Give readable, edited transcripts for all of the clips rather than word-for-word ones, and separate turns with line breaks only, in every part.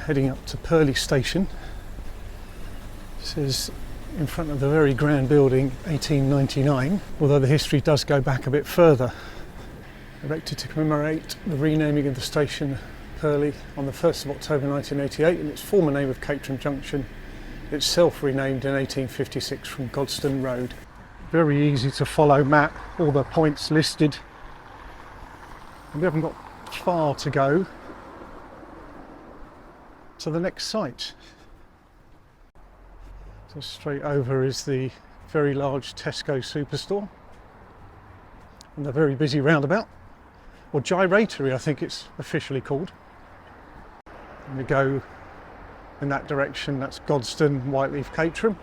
heading up to Purley Station. This is in front of the very grand building, 1899, although the history does go back a bit further. Erected to commemorate the renaming of the station Purley on the 1st of October 1988 in its former name of Caterham Junction, itself renamed in 1856 from Godstone Road. Very easy to follow map, all the points listed. And we haven't got far to go to the next site. So straight over is the very large Tesco superstore and the very busy roundabout, or gyratory I think it's officially called. And we go in that direction, that's Godstone, Whiteleaf, Caterham.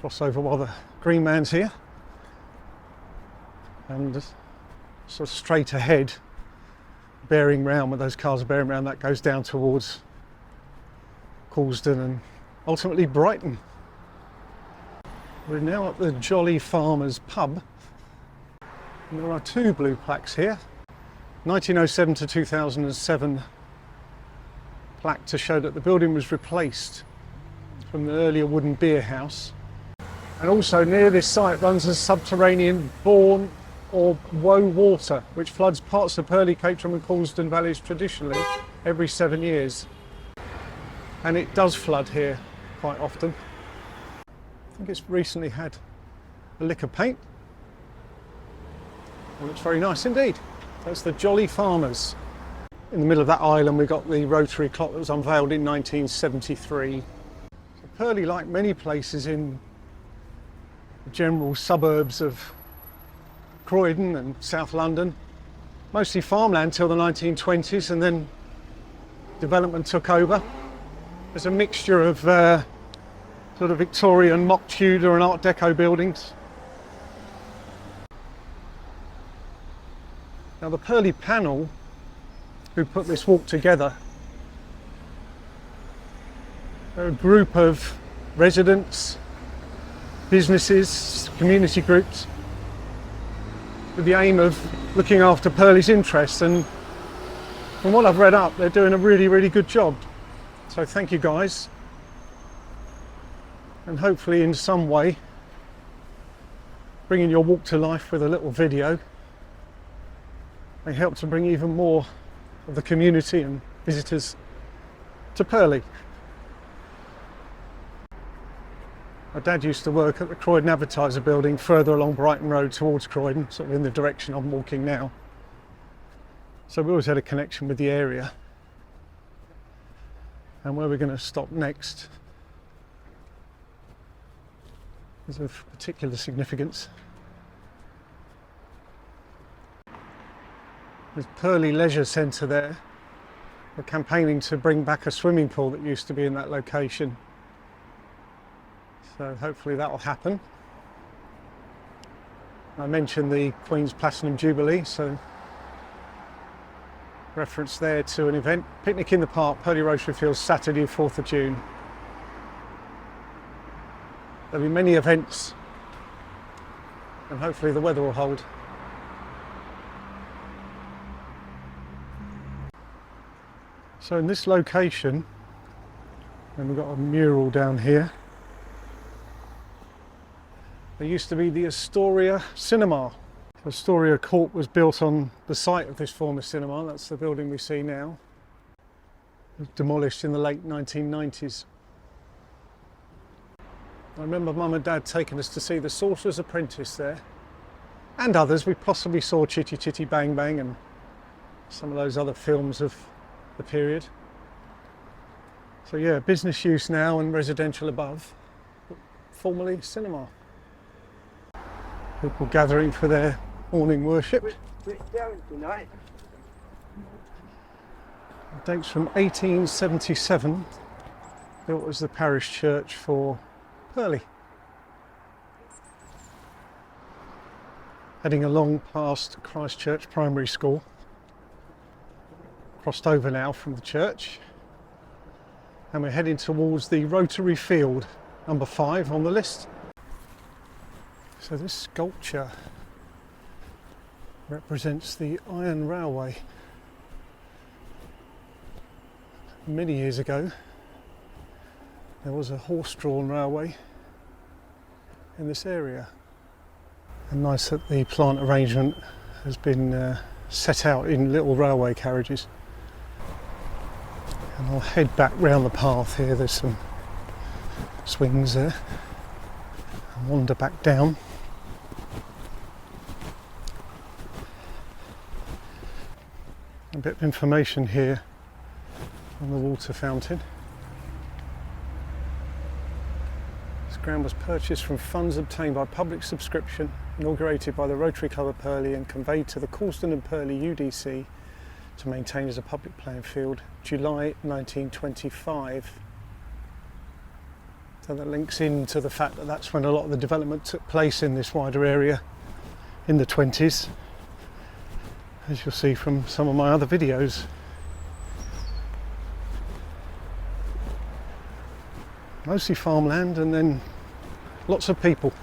Cross over while the green man's here, and sort of straight ahead, bearing round, when those cars are bearing round, that goes down towards Croydon and ultimately Brighton. We're now at the Jolly Farmers pub, and there are two blue plaques here. 1907 to 2007 plaque to show that the building was replaced from the earlier wooden beer house. And also near this site runs a subterranean bourne or woe water which floods parts of Purley, Caterham and Croydon valleys traditionally every 7 years. And it does flood here quite often. I think it's recently had a lick of paint. It looks very nice indeed. That's the Jolly Farmers. In the middle of that island we've got the Rotary clock that was unveiled in 1973. So Purley, like many places in the general suburbs of Croydon and South London, mostly farmland till the 1920s, and then development took over. There's a mixture of sort of Victorian, mock Tudor and Art Deco buildings. Now the Purley panel who put this walk together are a group of residents, businesses, community groups with the aim of looking after Purley's interests, and from what I've read up they're doing a really good job. So thank you guys, and hopefully in some way bringing your walk to life with a little video may help to bring even more of the community and visitors to Purley. My dad used to work at the Croydon Advertiser building further along Brighton Road towards Croydon, sort of in the direction I'm walking now. So we always had a connection with the area. And where we're going to stop next is of particular significance. There's Purley Leisure Centre there. We're campaigning to bring back a swimming pool that used to be in that location. So hopefully that will happen. I mentioned the Queen's Platinum Jubilee, so reference there to an event, Picnic in the Park, Purley Rotary Field, Saturday 4th of June. There'll be many events and hopefully the weather will hold. So in this location, and we've got a mural down here, there used to be the Astoria Cinema. Astoria Court was built on the site of this former cinema. That's the building we see now. It was demolished in the late 1990s. I remember Mum and Dad taking us to see The Sorcerer's Apprentice there, and others. We possibly saw Chitty Chitty Bang Bang and some of those other films of the period. So yeah, business use now and residential above, but formerly cinema. People gathering for their morning worship. Dates from 1877, built as the parish church for Purley. Heading along past Christchurch Primary School. Crossed over now from the church, and we're heading towards the Rotary Field, number 5 on the list. So this sculpture represents the Iron Railway. Many years ago there was a horse-drawn railway in this area, and nice that the plant arrangement has been set out in little railway carriages. And I'll head back round the path here, there's some swings there, and wander back down. A bit of information here on the water fountain. This ground was purchased from funds obtained by public subscription, inaugurated by the Rotary Club of Purley and conveyed to the Croydon and Purley UDC to maintain as a public playing field, July 1925. So that links into the fact that that's when a lot of the development took place in this wider area in the 20s, as you'll see from some of my other videos. Mostly farmland and then lots of people.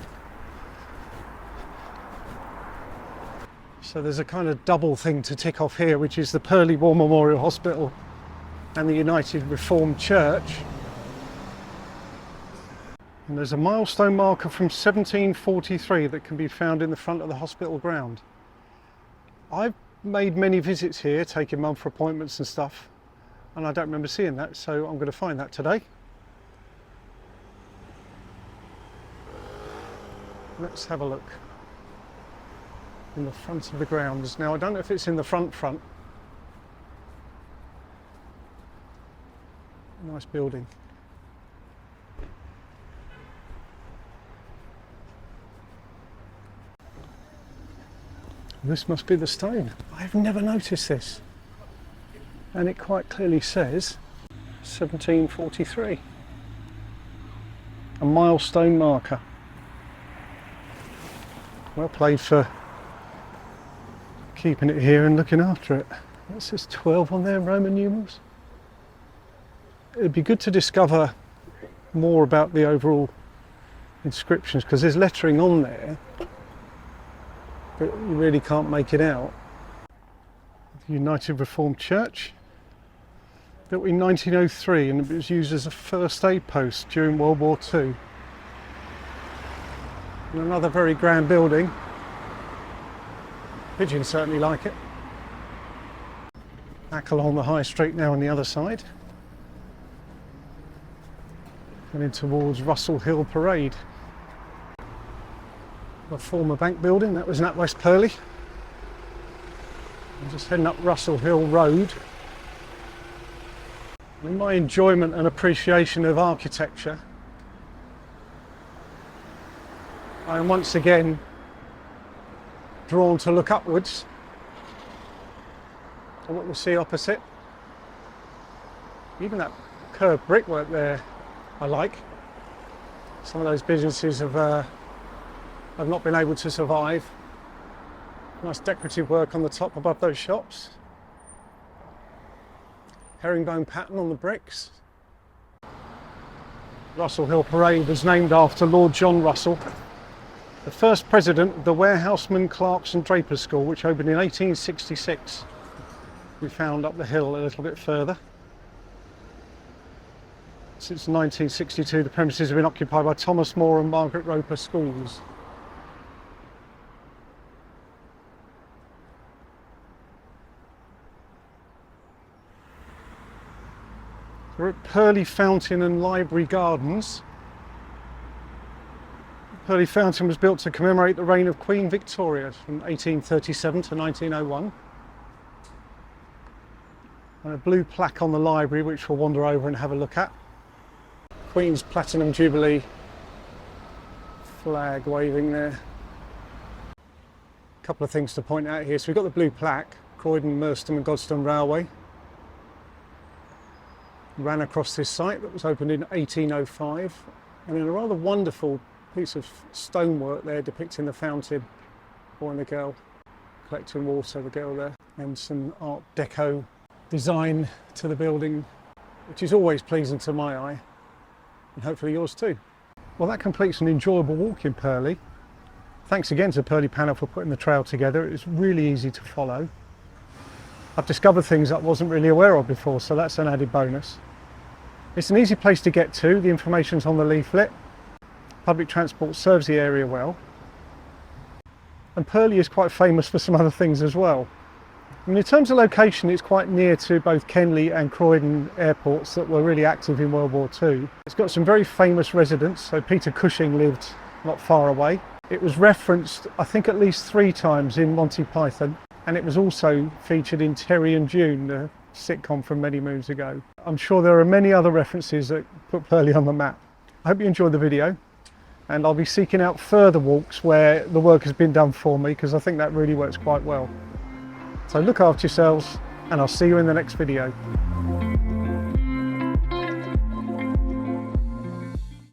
So there's a kind of double thing to tick off here, which is the Purley War Memorial Hospital and the United Reformed Church. And there's a milestone marker from 1743 that can be found in the front of the hospital ground. I've made many visits here, taking mum for appointments and stuff, and I don't remember seeing that, so I'm going to find that today. Let's have a look in the front of the grounds. Now I don't know if it's in the front. Nice building. This must be the stone. I've never noticed this. And it quite clearly says 1743. A milestone marker. Well played for keeping it here and looking after it. It says 12 on there, Roman numerals. It'd be good to discover more about the overall inscriptions, because there's lettering on there, but you really can't make it out. The United Reformed Church, built in 1903, and it was used as a first aid post during World War II. And another very grand building. Pigeons certainly like it. Back along the high street now on the other side. Heading towards Russell Hill Parade. A former bank building, that was in West Purley. I'm just heading up Russell Hill Road. In my enjoyment and appreciation of architecture, I am once again drawn to look upwards at what we see opposite. Even that curved brickwork there, I like. Some of those businesses have not been able to survive. Nice decorative work on the top above those shops. Herringbone pattern on the bricks. Russell Hill Parade was named after Lord John Russell, the first president of the Warehouseman, Clerks and Drapers School, which opened in 1866. We found up the hill a little bit further. Since 1962, the premises have been occupied by Thomas More and Margaret Roper schools. We're at Purley Fountain and Library Gardens. Purley Fountain was built to commemorate the reign of Queen Victoria from 1837 to 1901. And a blue plaque on the library, which we'll wander over and have a look at. Queen's Platinum Jubilee flag waving there. A couple of things to point out here. So we've got the blue plaque, Croydon, Merstham and Godstone Railway. Ran across this site that was opened in 1805. And then a rather wonderful piece of stonework there depicting the fountain, boy and the girl collecting water, the girl there, and some Art Deco design to the building, which is always pleasing to my eye, and hopefully yours too. Well, that completes an enjoyable walk in Purley. Thanks again to Purley Panel for putting the trail together. It's really easy to follow. I've discovered things that I wasn't really aware of before, so that's an added bonus. It's an easy place to get to, the information's on the leaflet. Public transport serves the area well. And Purley is quite famous for some other things as well. I mean, in terms of location, it's quite near to both Kenley and Croydon airports that were really active in World War II. It's got some very famous residents, so Peter Cushing lived not far away. It was referenced, I think, at least 3 times in Monty Python, and it was also featured in Terry and June, the sitcom from many moons ago. I'm sure there are many other references that put Purley on the map. I hope you enjoyed the video, and I'll be seeking out further walks where the work has been done for me, because I think that really works quite well. So look after yourselves, and I'll see you in the next video.